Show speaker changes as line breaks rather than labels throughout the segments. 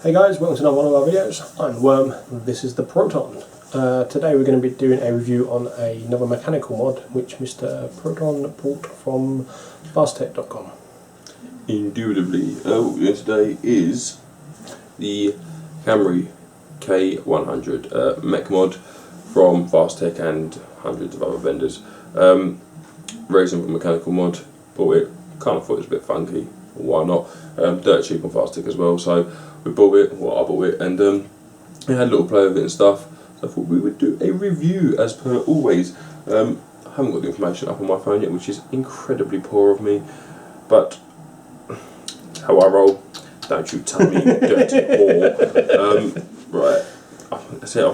Hey guys, welcome to another one of our videos. I'm Worm, and this is the Proton. Today we're going to be doing a review on another mechanical mod which Mr. Proton bought from fasttech.com.
Indubitably. What we're doing today is the Kamry K100 mech mod from Fasttech and hundreds of other vendors. Very simple mechanical mod. Bought it, kind of thought it was a bit funky. Why not? Dirt cheap on Fasttech as well, so we bought it, well I bought it, and we had a little play with it and stuff. So I thought we would do a review as per always. I haven't got the information up on my phone yet, which is incredibly poor of me, but how I roll, don't you tell me, you dirty whore. Right,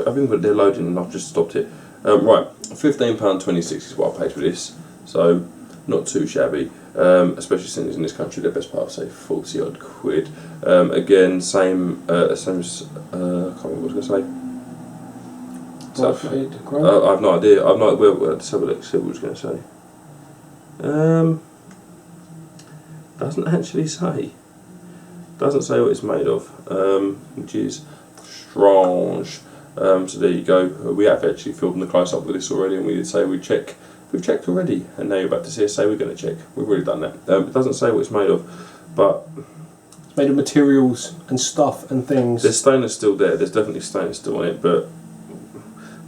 I've even got it there loading and I've just stopped it. Right, £15.26 is what I paid for this, so not too shabby, especially since in this country they're best part of say 40 odd quid. Again, same as, I can't remember what I was going to say. I have no idea. I've not. Well, let's have a look. See what I was going to say. Doesn't actually say. Doesn't say what it's made of, which is strange. So there you go. We have actually filmed the close up with this already, and we did say we'd check. We've checked already, and now you're about to see us say we're going to check. We've already done that. It doesn't say what it's made of, but
it's made of materials and stuff and things.
There's stainless steel there. There's definitely stainless steel on it, but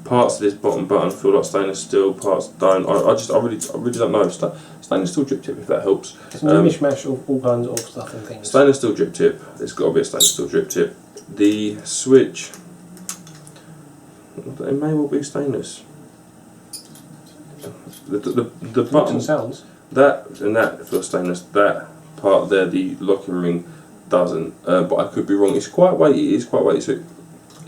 parts of this bottom button feel like stainless steel, parts don't. I really don't know. Stainless steel drip tip, if that helps.
It's a mishmash of all kinds of stuff and things.
Stainless steel drip tip. There's got to be a stainless steel drip tip. The switch, it may well be stainless. The button
sounds.
That feels stainless. That part there, the locking ring, doesn't. But I could be wrong. It's quite weighty. It is quite weighty. So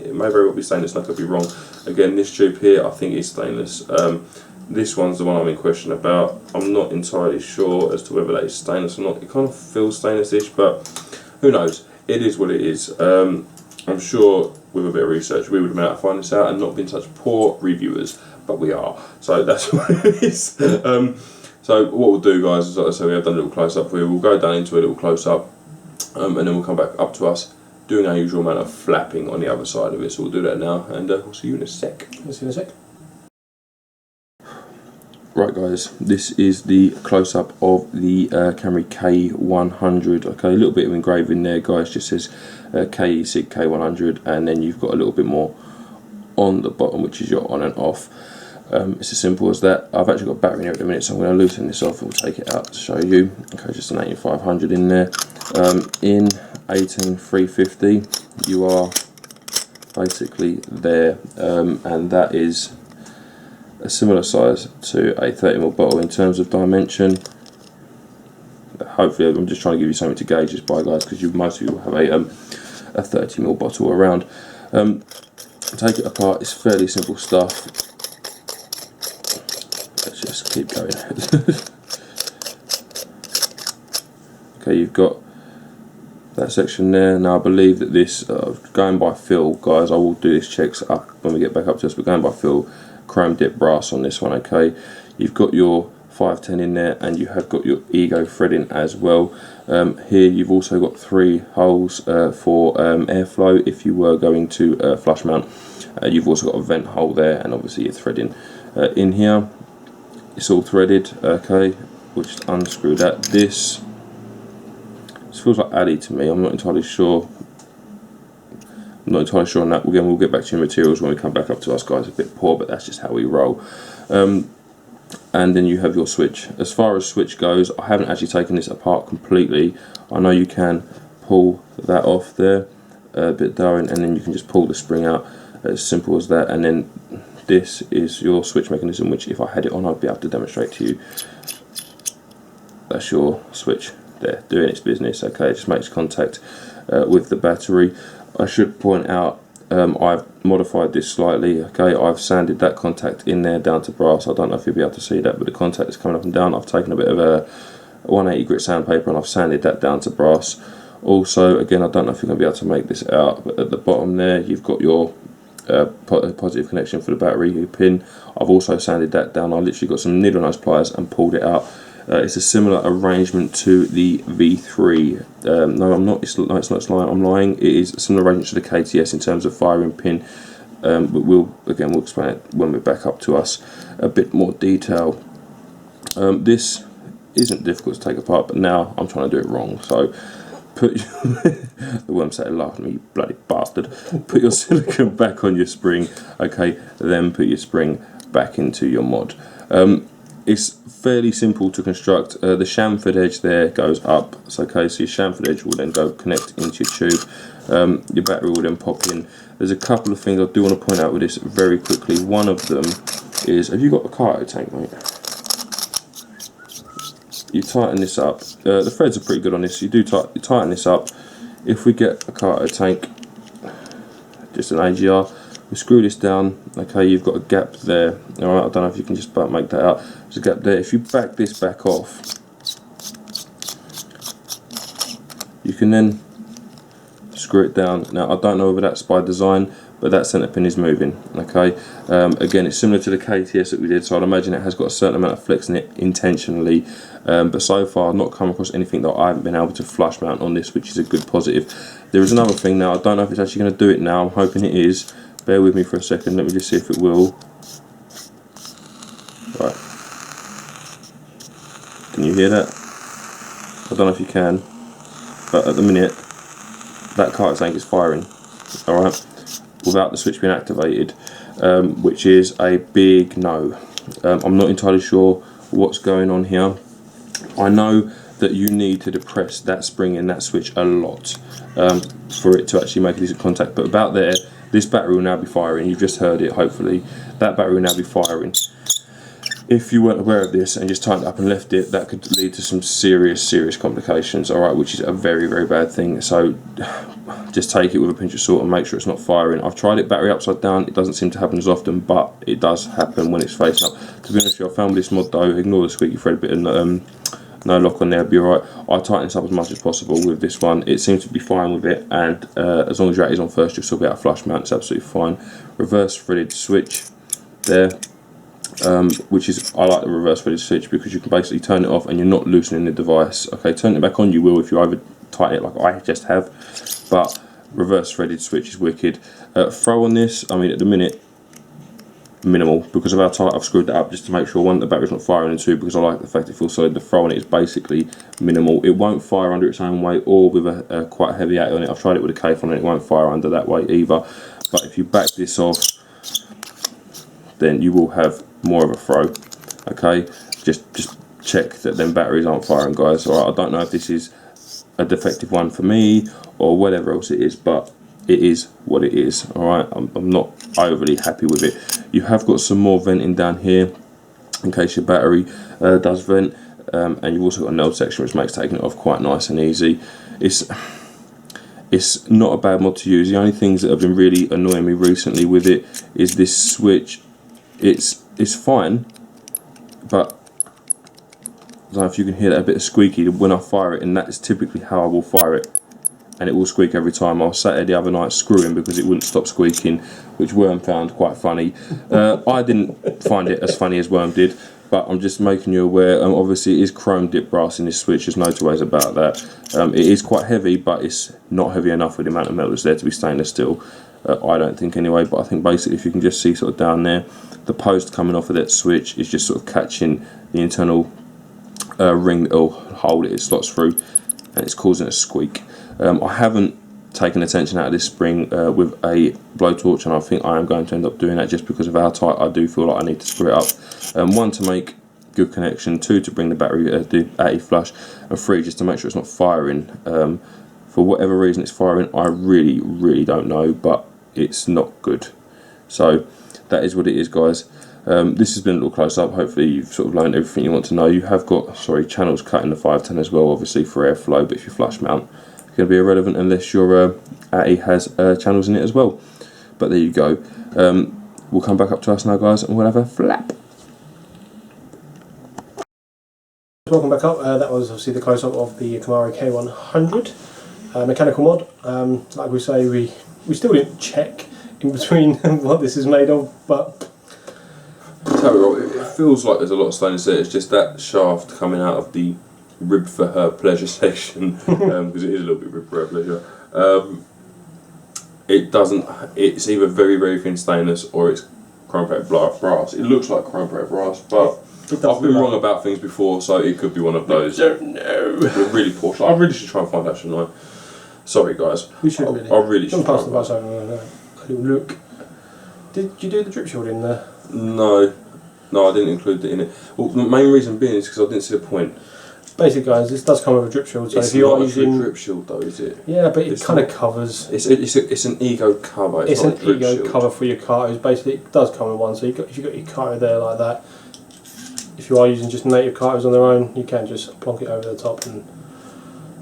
it may very well be stainless, and I could be wrong. Again, this tube here, I think is stainless. This one's the one I'm in question about. I'm not entirely sure as to whether that is stainless or not. It kind of feels stainless-ish, but who knows? It is what it is. I'm sure with a bit of research we would have been able to find this out and not been such poor reviewers, but we are. So that's what it is. So what we'll do, guys, is like I say, we have done a little close-up here. We'll go down into a little close-up, and then we'll come back up to us doing our usual amount of flapping on the other side of it. So we'll do that now, and we'll see you in a sec.
We'll see you in a sec.
Right guys, this is the close-up of the Kamry K100. Okay, a little bit of engraving there, guys, just says e-cig K100, and then you've got a little bit more on the bottom, which is your on and off. It's as simple as that. I've actually got a battery in here at the minute, so I'm going to loosen this off and we'll take it out to show you. Okay, just an 18500 in there. In 18350 you are basically there, and that is a similar size to a 30ml bottle in terms of dimension. Hopefully, I'm just trying to give you something to gauge this by, guys, because most of you will have a 30ml bottle around. Take it apart. It's fairly simple stuff. Let's just keep going. Okay, you've got that section there. Now I believe that this, going by feel, guys, I will do this checks up when we get back up to this, but going by feel, chrome dip brass on this one. Okay, you've got your 510 in there, and you have got your ego threading as well. Here you've also got 3 holes for airflow if you were going to flush mount. You've also got a vent hole there, and obviously your threading in here. It's all threaded. Okay, we'll just unscrew that. This feels like Addy to me. I'm not entirely sure. I'm not entirely sure on that. Again, we'll get back to your materials when we come back up to us, guys. A bit poor, but that's just how we roll. And then you have your switch. As far as switch goes, I haven't actually taken this apart completely. I know you can pull that off there, a bit down, and then you can just pull the spring out. As simple as that. And then this is your switch mechanism, which if I had it on, I'd be able to demonstrate to you. That's your switch there, doing its business. Okay, it just makes contact with the battery. I should point out, I've modified this slightly. Okay, I've sanded that contact in there down to brass. I don't know if you'll be able to see that, but the contact is coming up and down. I've taken a bit of a 180 grit sandpaper and I've sanded that down to brass. Also, again, I don't know if you're going to be able to make this out, but at the bottom there you've got your positive connection for the battery pin. I've also sanded that down. I literally got some needle nose pliers and pulled it out It's a similar arrangement to the V3. No, I'm not. It's not lying. I'm lying. It is a similar arrangement to the KTS in terms of firing pin. But we'll explain it when we're back up to us a bit more detail. This isn't difficult to take apart, but now I'm trying to do it wrong. So put the worm started laughing at me, you bloody bastard. Put your silicone back on your spring, okay, then put your spring back into your mod. It's fairly simple to construct. The chamfered edge there goes up, so okay, so your chamfered edge will then go connect into your tube. Your battery will then pop in. There's a couple of things I do want to point out with this very quickly. One of them is, have you got a cargo tank, mate? You tighten this up. The threads are pretty good on this. You tighten this up. If we get a cargo tank, just an AGR, we screw this down. Okay, you've got a gap there. All right, I don't know if you can just about make that out. There's a gap there. If you back this back off, you can then screw it down. Now, I don't know whether that's by design, but that centre pin is moving. Okay, again, it's similar to the KTS that we did, so I'd imagine it has got a certain amount of flex in it intentionally. But so far, I've not come across anything that I haven't been able to flush mount on this, which is a good positive. There is another thing now. I don't know if it's actually going to do it now. I'm hoping it is. Bear with me for a second. Let me just see if it will. Right. Can you hear that? I don't know if you can, but at the minute, that cargo tank is firing. All right, without the switch being activated, which is a big no. I'm not entirely sure what's going on here. I know that you need to depress that spring in that switch a lot for it to actually make a decent contact, but about there, this battery will now be firing. You've just heard it, hopefully. That battery will now be firing. If you weren't aware of this and just tightened it up and left it, that could lead to some serious complications, alright, which is a very bad thing. So just take it with a pinch of salt and make sure it's not firing. I've tried it battery upside down. It doesn't seem to happen as often, but it does happen when it's facing up. To be honest with you, I found with this mod though, ignore the squeaky thread bit and no lock on there, be alright. I tighten this up as much as possible with this one. It seems to be fine with it, and as long as your is on first, you'll still be able to flush mount. It's absolutely fine. Reverse threaded switch there. Which is, I like the reverse threaded switch because you can basically turn it off and you're not loosening the device. Okay, turn it back on you will if you over tighten it like I just have, but reverse threaded switch is wicked. Throw on this, I mean at the minute, minimal, because of how tight I've screwed that up just to make sure, one, the battery's not firing, and two, because I like the fact it feels solid. The throw on it is basically minimal. It won't fire under its own weight or with a quite heavy weight on it. I've tried it with a K100 and it won't fire under that weight either, but if you back this off, then you will have more of a throw. Okay, just check that them batteries aren't firing, guys. Alright, I don't know if this is a defective one for me or whatever else it is, but it is what it is. Alright, I'm not overly happy with it. You have got some more venting down here in case your battery does vent, and you've also got a node section which makes taking it off quite nice and easy. It's not a bad mod to use. The only things that have been really annoying me recently with it is this switch. It's fine, but I don't know if you can hear that a bit of squeaky when I fire it, and that is typically how I will fire it, and it will squeak every time. I was sat there the other night screwing because it wouldn't stop squeaking, which Worm found quite funny. I didn't find it as funny as Worm did, but I'm just making you aware. Obviously it is chrome dip brass in this switch, there's no two ways about that. It is quite heavy, but it's not heavy enough with the amount of metal that's there to be stainless steel. I don't think anyway, but I think basically if you can just see sort of down there, the post coming off of that switch is just sort of catching the internal ring that will hold it. It slots through and it's causing a squeak. I haven't taken the tension out of this spring with a blowtorch, and I think I am going to end up doing that just because of how tight I do feel like I need to screw it up. One, to make good connection, two, to bring the battery at a flush, and three, just to make sure it's not firing. For whatever reason it's firing, I really don't know, but it's not good. So that is what it is, guys. This has been a little close up. Hopefully you've sort of learned everything you want to know. You have got, channels cut in the 510 as well, obviously for airflow, but if you flush mount, it's going to be irrelevant unless your ATI has channels in it as well. But there you go. We'll come back up to us now, guys, and we'll have a flap.
Welcome back up. That was obviously the close-up of the Kamry K100 mechanical mod. Like we say, we still didn't check in between what this is made of, but
It feels like there's a lot of stainless there. It's just that shaft coming out of the rib for her pleasure section, because it is a little bit rib for her pleasure. It doesn't. It's either very very thin stainless or it's chrome-plated brass. It looks like chrome-plated brass, but I've been wrong about things before, so it could be one of those.
I don't know.
Really poor. I really should try and find out, shouldn't I? Sorry, guys.
We should really.
I really should.
Pass the bus over a little look. Did you do the drip shield in there?
No, I didn't include it in it. Well, the main reason being is because I didn't see the point.
Basically, guys, this does come with a drip shield. So
It's
if you are
not a
using
drip shield, though, is it?
yeah, but it kind of covers.
It's an ego cover.
It's
not
an
a drip
ego
shield.
cover for your cartridge. Basically, it does come with one. So if you've got your cartridge there like that, if you are using just native cartridges on their own, you can just plonk it over the top, and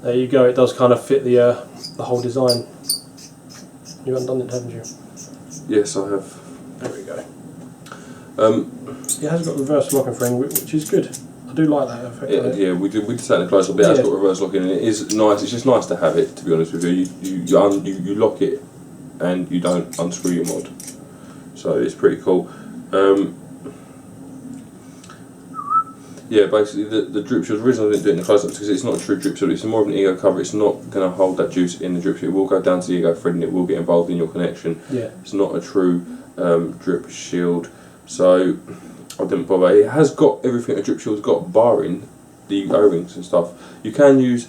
there you go. It does kind of fit the whole design. You haven't done it, haven't you?
Yes, I have.
There we go. It has got reverse locking thing, which is good. I do like that effect.
Yeah, we did say in the close up. It has got reverse locking, and it is nice. It's just nice to have it. To be honest with you, you lock it, and you don't unscrew your mod. So it's pretty cool. Yeah, basically the drip shield. The reason I didn't do it in the close up is because it's not a true drip shield. It's more of an ego cover. It's not going to hold that juice in the drip shield. It will go down to the ego thread, and it will get involved in your connection.
Yeah.
It's not a true drip shield. So I didn't bother. It has got everything a drip shield's got, barring the O-rings and stuff. You can use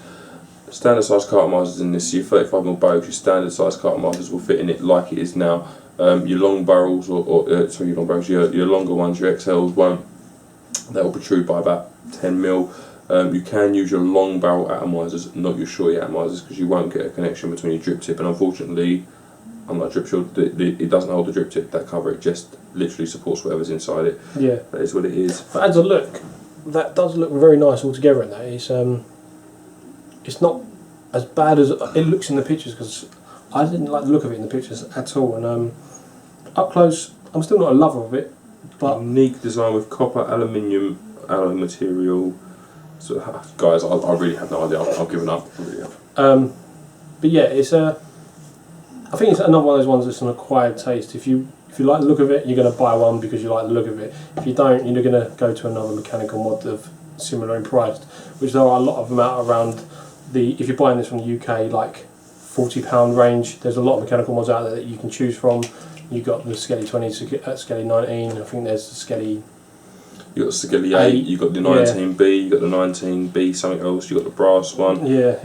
standard size cartomisers in this. Your 35mm bows, your standard size cartomisers will fit in it like it is now. Your long barrels your long barrels, your longer ones, your XLs won't. That will protrude by about 10mm. You can use your long barrel atomizers, not your short atomizers, because you won't get a connection between your drip tip. And unfortunately, unlike drip shield, it doesn't hold the drip tip. That cover, it just literally supports whatever's inside it.
Yeah,
that is what it is.
But as a look, that does look very nice altogether. In that, it's not as bad as it looks in the pictures, because I didn't like the look of it in the pictures at all. And up close, I'm still not a lover of it. But
unique design with copper, aluminium, alloy material. So, guys, I really have no idea. I've given up. I really have.
But yeah, it's I think it's another one of those ones that's an acquired taste. If you like the look of it, you're going to buy one because you like the look of it. If you don't, you're going to go to another mechanical mod of similar in price, which there are a lot of them out around the. If you're buying this from the UK, like £40 range, there's a lot of mechanical mods out there that you can choose from. You've got the Skelly 20, Skelly 19, I think there's the Skelly...
You've got the Skelly 8, you've got the 19B, you've got the 19B, something else, you've got the brass one.
Yeah,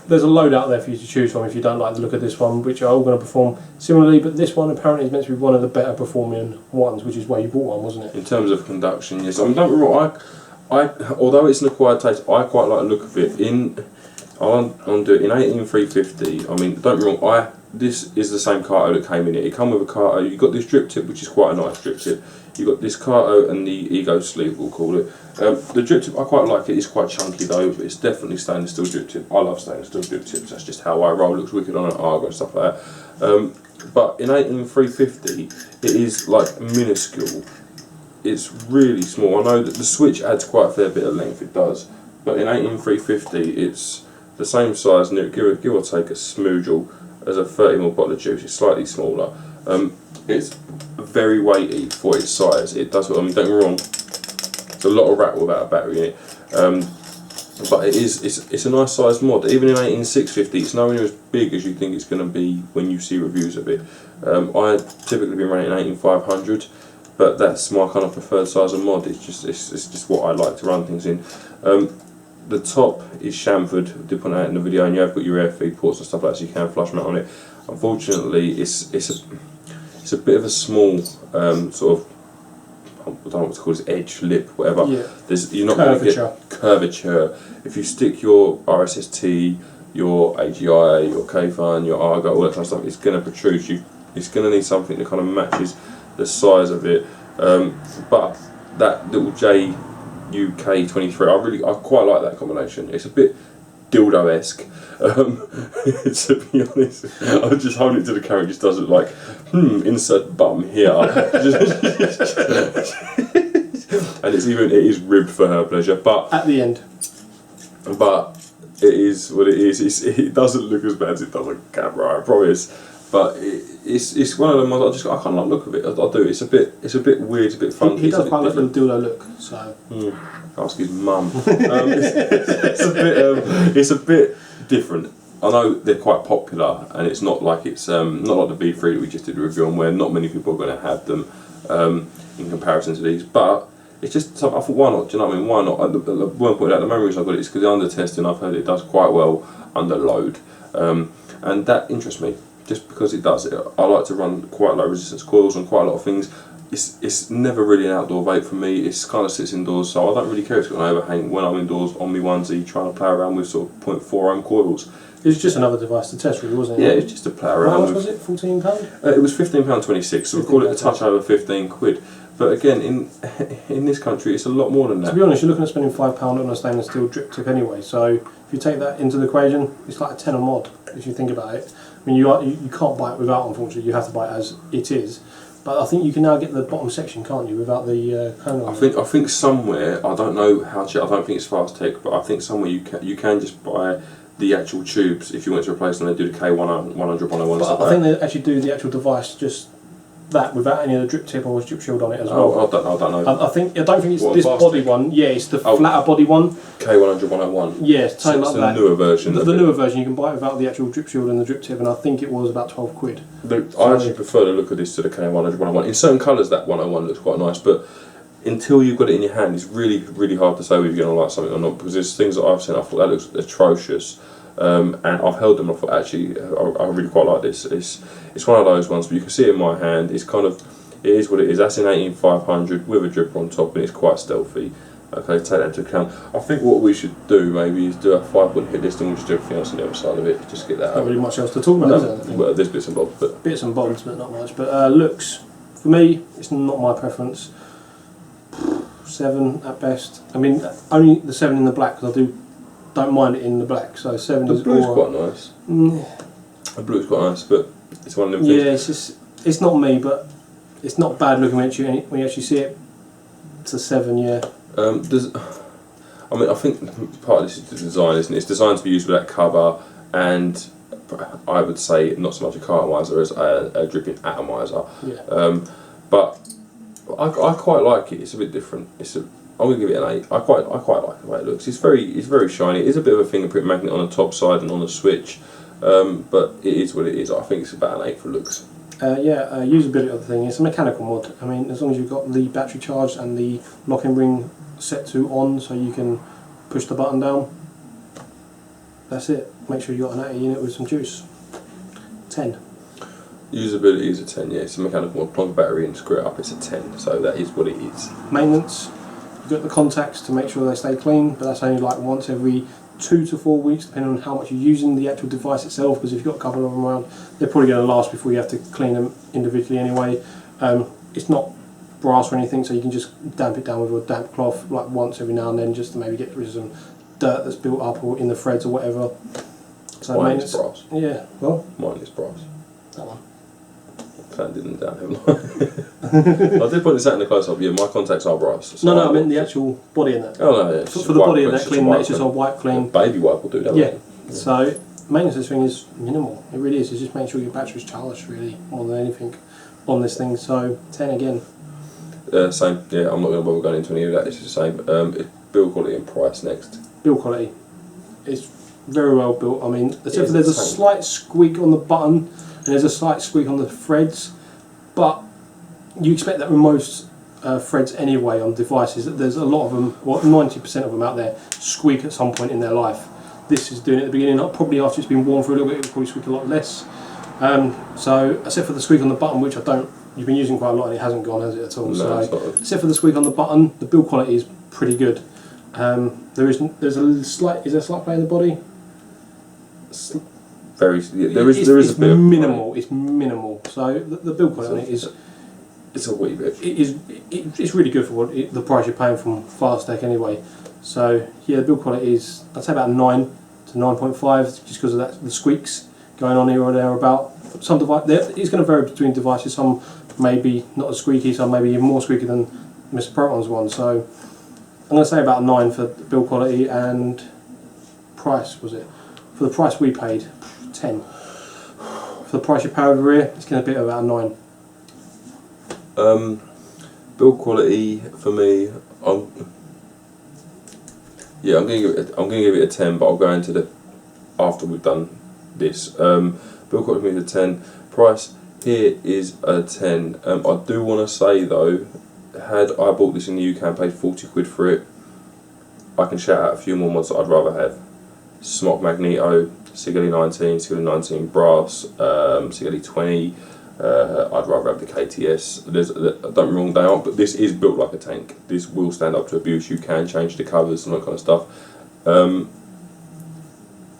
there's a load out there for you to choose from if you don't like the look of this one, which are all going to perform similarly, but this one apparently is meant to be one of the better performing ones, which is why you bought one, wasn't it?
In terms of conduction, yes. I mean, don't get me wrong, although it's an acquired taste, I quite like the look of it. I'll do it in 18350. I mean, don't get me wrong, this is the same Carto that came in it. It come with a Carto. You've got this drip tip, which is quite a nice drip tip. You've got this Carto and the Ego sleeve, we'll call it. The drip tip, I quite like it. It's quite chunky though, but it's definitely stainless steel drip tip. I love stainless steel drip tips. That's just how I roll. It looks wicked on an Argo and stuff like that. But in 18350, it is like minuscule. It's really small. I know that the switch adds quite a fair bit of length. It does, but in 18350, it's the same size, give or take a smoogle, as a 30ml bottle of juice. It's slightly smaller. It's very weighty for its size. It does. I mean, don't get me wrong. It's a lot of rattle without a battery in it. But it's a nice sized mod. Even in 18650, it's nowhere near as big as you think it's going to be when you see reviews of it. I typically been running 18500, but that's my kind of preferred size of mod. It's just what I like to run things in. The top is chamfered. I did point out in the video, and you have got your air feed ports and stuff like that, so you can flush mount on it. Unfortunately, it's a bit of a small sort of, I don't know what to call this, edge, lip, whatever. Yeah. You're not going to get curvature. If you stick your RSST, your AGI, your K100, your Argo, all that kind of stuff, it's going to protrude. It's going to need something that kind of matches the size of it. But that little J UK23, I quite like that combination. It's a bit dildo-esque. To be honest, I'll just hold it to the camera. It just does it like, insert bum here. And it is ribbed for her pleasure, but
at the end.
But it is what it is. It doesn't look as bad as it does on camera, I promise. But it's one of them ones I can't like look of it. I do. It's a bit weird. It's a bit funky.
He does quite like the dildo look. So
ask his mum. It's a bit different. I know they're quite popular, and it's not like it's not like the B3 that we just did a review on, where not many people are going to have them in comparison to these. But it's just something I thought, why not? Do you know what I mean? Why not? One point out, the main reason I got it is because under testing, I've heard it does quite well under load, and that interests me just because it does. I like to run quite low resistance coils on quite a lot of things. It's never really an outdoor vape for me. It's kind of sits indoors, so I don't really care if it's got an overhang when I'm indoors on my onesie trying to play around with sort of 0.4 ohm coils.
It was just another device to test, really, wasn't it?
Yeah, it was just to play around.
How much was it? £14?
It was £15.26, so we call it a touch over 15 quid. But again, in this country, it's a lot more than that.
To be honest, you're looking at spending £5 on a stainless steel drip tip anyway. So if you take that into the equation, it's like a tenner mod if you think about it. I mean, you can't buy it without, unfortunately. You have to buy it as it is. But I think you can now get the bottom section, can't you, without the cone on
I think somewhere, I don't know how to. I don't think it's fast tech, but I think somewhere you can just buy the actual tubes if you want to replace them. They do the K100, 101.
But I think they actually do the actual device just that without any of the drip tip or drip shield on it as well.
I don't know.
I don't think it's this body one. Yeah, it's the flatter body one.
K100 101.
Yeah, something like that.
The newer version.
The newer version you can buy it without the actual drip shield and the drip tip, and I think it was about 12 quid.
I actually prefer the look of this to the K100 101. In certain colours, that 101 looks quite nice, but until you've got it in your hand, it's really, really hard to say whether you're going to like something or not, because there's things that I've seen, I thought that looks atrocious. And I've held them. I thought actually, I really quite like this. It's one of those ones, but you can see it in my hand. It's kind of, it is what it is. That's an 18500 with a dripper on top, and it's quite stealthy. Okay, take that into account. I think what we should do maybe is do a 5-point hit list, and we'll just do everything else on the other side of it. Just get that.
Not really much else to talk about, is there?
Well, there's bits and bobs, but
bits and bobs, but not much. But looks, for me, it's not my preference. 7 at best. I mean, only the 7 in the black, because I don't mind it in the black, so 7 is
blue's quite nice. The blue's quite nice, but it's one of them things.
Yeah, it's not me, but it's not bad looking when you actually see it. It's a 7, yeah.
I mean, I think part of this is the design, isn't it? It's designed to be used with that cover, and I would say not so much a cartomizer as a dripping atomizer.
Yeah.
But I quite like it. It's a bit different. I'm going to give it an 8. I quite like the way it looks. It's very shiny. It is a bit of a fingerprint magnet on the top side and on the switch, but it is what it is. I think it's about an 8 for looks.
Usability of the thing, it's a mechanical mod. I mean, as long as you've got the battery charged and the locking ring set to on, so you can push the button down. That's it. Make sure you got an 80 in it with some juice. 10.
Usability is a 10. Yeah, it's a mechanical mod. Plug a battery in, screw it up. It's a 10. So that is what it is.
Maintenance. You've got the contacts to make sure they stay clean, but that's only like once every 2 to 4 weeks, depending on how much you're using the actual device itself, because if you've got a couple of them around, they're probably going to last before you have to clean them individually anyway. It's not brass or anything, so you can just damp it down with a damp cloth like once every now and then, just to maybe get rid of some dirt that's built up or in the threads or whatever. So
mine is brass.
Yeah, well,
mine is brass.
That one.
That didn't down, haven't I? I did put this out in the close-up. Yeah, my contacts are brass. So
no, I meant the actual body in that.
Oh no, yeah.
For the body in that, clean, it's just a white clean.
Baby wipe will do that.
Yeah. So maintenance of this thing is minimal. It really is. It's just making sure your battery's charged, really, more than anything, on this thing. So 10 again.
Same. Yeah, I'm not going to bother going into any of that. It's the same. Build quality and price next.
Build quality. It's very well built. I mean, except for there's a slight squeak on the button. And there's a slight squeak on the threads, but you expect that with most threads anyway on devices. That there's a lot of them, well, 90% of them out there squeak at some point in their life. This is doing it at the beginning. Probably after it's been worn for a little bit, it'll probably squeak a lot less. So except for the squeak on the button, which you've been using quite a lot, and it hasn't gone, has it at all?
No,
so except for the squeak on the button, the build quality is pretty good. There's a slight play in the body.
There is a bit
minimal. It's minimal. So the build quality on it is.
It's a wee bit.
It's really good for the price you're paying from Fastech anyway. So yeah, the build quality is, I'd say about 9 to 9.5, just because of the squeaks going on here or there about. Some device, it's going to vary between devices. Some maybe not as squeaky, some maybe even more squeaky than Mr. Proton's one. So I'm going to say about 9 for build quality, and price, was it? For the price we paid, 10. For for the price you pay over here, it's going to be about a 9.
Build quality for me, I'm going to give it a 10, but I'll go into the after we've done this. Build quality for me is a 10. Price here is a 10. I do want to say though, had I bought this in the UK and paid 40 quid for it, I can shout out a few more mods that I'd rather have. Smok Magneto, Sigilly 19, Sigilly 19 Brass, Sigilly 20. I'd rather have the KTS. Don't get me wrong, they aren't, but this is built like a tank. This will stand up to abuse. You can change the covers and that kind of stuff.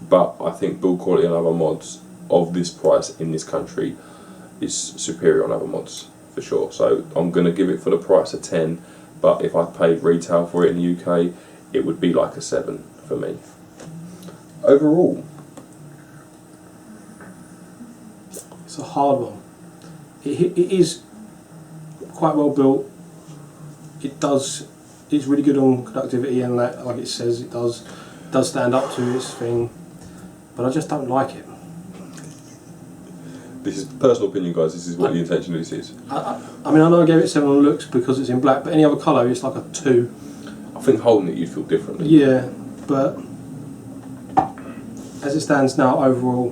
But I think build quality on other mods of this price in this country is superior on other mods for sure. So I'm going to give it for the price of 10. But if I paid retail for it in the UK, it would be like a 7 for me. Overall,
it's a hard one. It is quite well built. It's really good on conductivity and that, like it says, it does stand up to its thing. But I just don't like it.
this is personal opinion, guys. This is what the intention of this is.
I mean, I know I gave it 7 on looks because it's in black, but any other colour, it's like a 2.
I think holding it, you'd feel differently.
Yeah, but as it stands now, overall,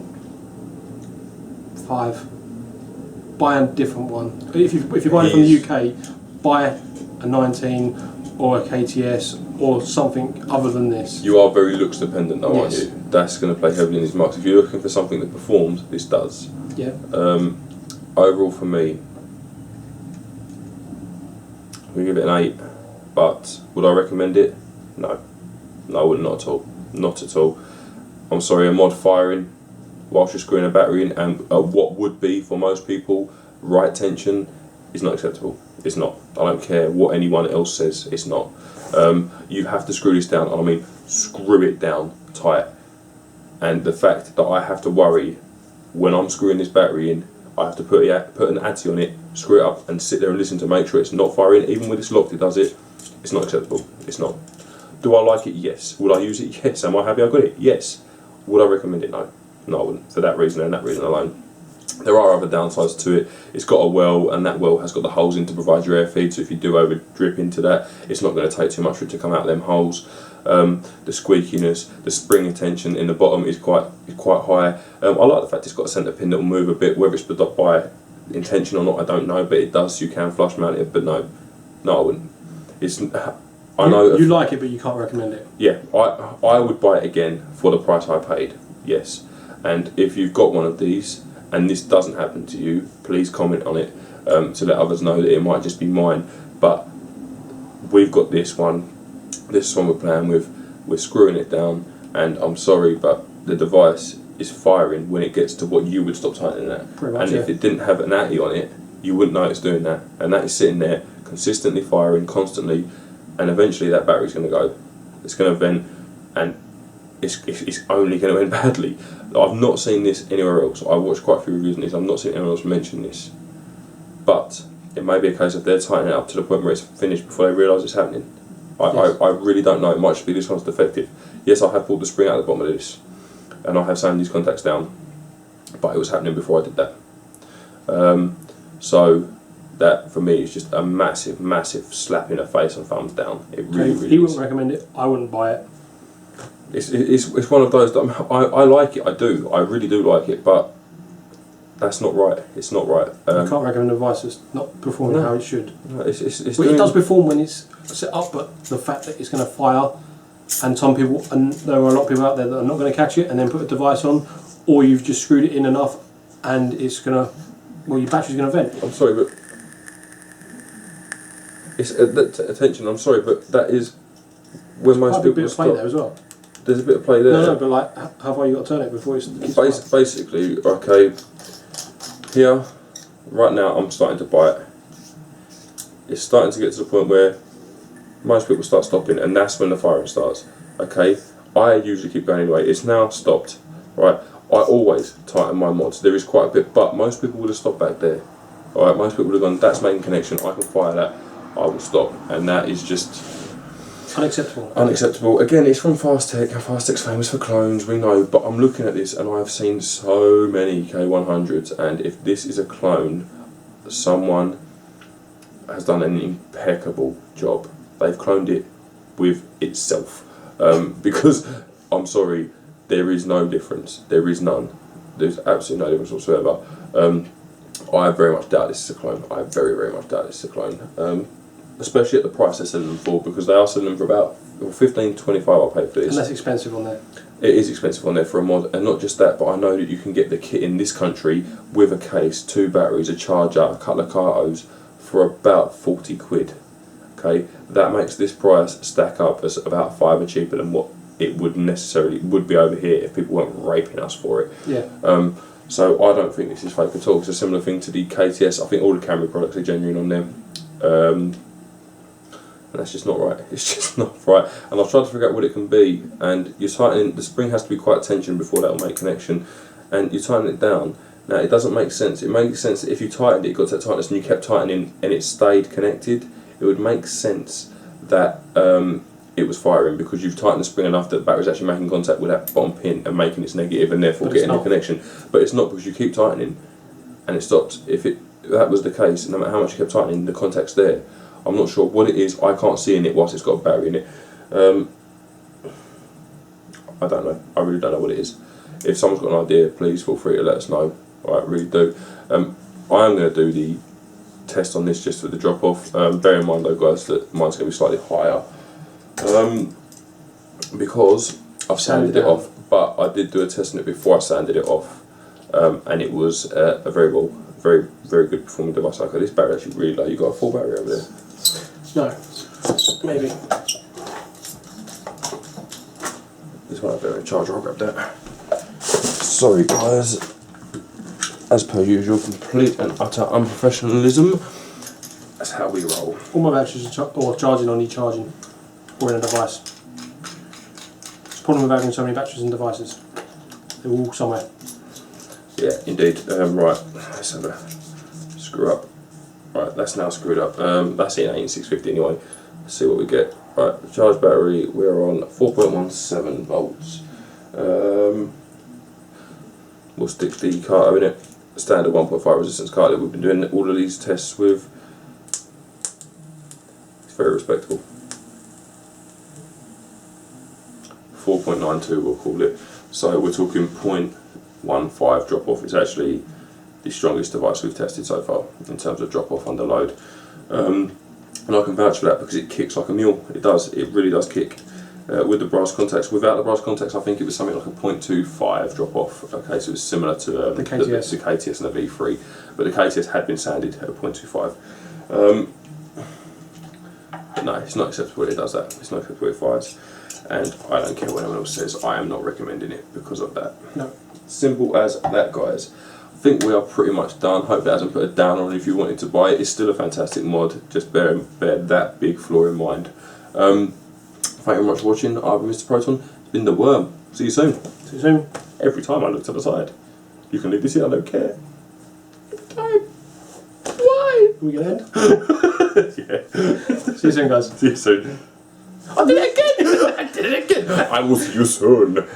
5. Buy a different one. If you're buying it from the UK, buy a 19 or a KTS or something other than this.
You are very looks dependent though,
Yes.
aren't you? That's going to play heavily in these marks. If you're looking for something that performs, this does.
Yeah.
Overall for me, we give it an 8. But would I recommend it? No. No, I wouldn't, not at all. Not at all. I'm sorry, a mod firing whilst you're screwing a battery in and what would be for most people right tension is not acceptable. It's not. I don't care what anyone else says, it's not. You have to screw this down. I mean, screw it down tight. And the fact that I have to worry when I'm screwing this battery in, I have to put an ATI on it, screw it up and sit there and listen to make sure it's not firing. Even when it's locked, it does it. It's not acceptable. It's not. Do I like it? Yes. Would I use it? Yes. Am I happy I got it? Yes. Would I recommend it? No. No, I wouldn't. For that reason and that reason alone. There are other downsides to it. It's got a well, and that well has got the holes in to provide your air feed, so if you do over drip into that, it's not going to take too much for it to come out of them holes. The squeakiness, the spring tension in the bottom is quite high. I like the fact it's got a centre pin that will move a bit, whether it's by intention or not, I don't know, but it does. You can flush mount it, but no, I wouldn't. I know
you like it, but you can't recommend it.
Yeah, I would buy it again for the price I paid. Yes, and if you've got one of these and this doesn't happen to you, please comment on it to let others know that it might just be mine. But we've got this one. This one we're playing with. We're screwing it down, and I'm sorry, but the device is firing when it gets to what you would stop tightening at.
Pretty much,
and if it didn't have an ATI on it, you wouldn't know it's doing that. And that is sitting there consistently firing, constantly, and eventually that battery's going to go. It's going to vent, and it's only going to end badly. I've not seen this anywhere else. I've watched quite a few reviews on this. I've not seen anyone else mention this. But it may be a case of they're tightening it up to the point where it's finished before they realise it's happening. I really don't know. It might just be this one's defective. Yes, I have pulled the spring out of the bottom of this, and I have sanded these contacts down, but it was happening before I did that. So that for me is just a massive, massive slap in the face and thumbs down. It really, really
He
is.
wouldn't recommend it. I wouldn't buy it.
It's one of those that I like it. I do. I really do like it, but that's not right. It's not right.
You can't recommend a device that's not performing how it should.
No, it's
Well, it does perform when it's set up, but the fact that it's going to fire, and there are a lot of people out there that are not going to catch it and then put a device on, or you've just screwed it in enough and it's going to, your battery's going to vent.
I'm sorry, but it's attention. I'm sorry, but that is when most people
There's a bit of play there as well.
There's a bit of play there.
No, but like, how far you got to turn it before it's
basically, okay. Here, right now, I'm starting to buy it. It's starting to get to the point where most people start stopping, and that's when the firing starts. Okay, I usually keep going anyway. It's now stopped. Right, I always tighten my mods. There is quite a bit, but most people would have stopped back there. All right, most people would have gone. That's main connection. I can fire that. I will stop, and that is just.
Unacceptable.
Unacceptable. Again, it's from Fast Tech. Fast Tech's famous for clones, we know, but I'm looking at this and I've seen so many K100s, and if this is a clone, someone has done an impeccable job. They've cloned it with itself. Because, I'm sorry, there is no difference. There is none. There's absolutely no difference whatsoever. I very much doubt this is a clone. I very, very much doubt this is a clone. Especially at the price they're selling them for, because they are selling them for about $15 to $25 I paid for this.
And that's expensive on there.
It is expensive on there for a mod, and not just that, but I know that you can get the kit in this country with a case, 2 batteries, a charger, a couple of cartos for about 40 quid. Okay, that makes this price stack up as about $5 cheaper than what it would be over here if people weren't raping us for it.
Yeah.
So I don't think this is fake at all. It's a similar thing to the KTS. I think all the Kamry products are genuine on them. And that's just not right. It's just not right. And I've tried to figure out what it can be, and you tighten the spring has to be quite tensioned before that will make connection, and you tighten it down. Now it doesn't make sense. It makes sense that if you tightened it, got to that tightness, and you kept tightening, and it stayed connected, it would make sense that it was firing, because you've tightened the spring enough that the battery's actually making contact with that bottom pin and making its negative, and therefore getting a connection. But it's not, because you keep tightening, and it stops. If that was the case, no matter how much you kept tightening, the contact's there. I'm not sure what it is. I can't see in it whilst it's got a battery in it. I don't know. I really don't know what it is. If someone's got an idea, please feel free to let us know. I really do. I am going to do the test on this just for the drop off. Bear in mind though, guys, that mine's going to be slightly higher because I've sanded it off. But I did do a test on it before I sanded it off, and it was a very very good performing device. Okay, this battery actually really low. You got a full battery over there?
No, maybe.
This one I've got a charger. I'll grab that. Sorry guys, as per usual, complete and utter unprofessionalism. That's how we roll.
All my batteries are charging or need charging, or in a device. It's a problem with having so many batteries and devices. They're all somewhere.
Yeah, indeed. Right, let's have a screw up. Right, that's now screwed up. That's in 18650 anyway. Let's see what we get. Right, the charge battery, we're on 4.17 volts. We'll stick the carto in it. Standard 1.5 resistance carto that we've been doing all of these tests with. It's very respectable. 4.92 we'll call it. So we're talking 0.15 drop off. It's actually the strongest device we've tested so far in terms of drop off under load. And I can vouch for that because it kicks like a mule. It does, it really does kick. With the brass contacts, without the brass contacts, I think it was something like a 0.25 drop off. Okay, so it's similar to
the KTS.
The KTS and the V3, but the KTS had been sanded at 0.25. But no, it's not acceptable it does that. It's not acceptable it fires, and I don't care what anyone else says. I am not recommending it because of that.
No.
Simple as that, guys. I think we are pretty much done. Hope that hasn't put a down on if you wanted to buy it. It's still a fantastic mod. Just bear that big flaw in mind. Thank you very much for watching. I've been Mr. Proton. It's been the Worm. See you soon.
See you soon.
Every time I look to the side. You can leave this in, I don't care. Every time. Why?
Are we going to end?
Yeah.
See you soon, guys.
See you soon. I did it again! I did it again! I will see you soon.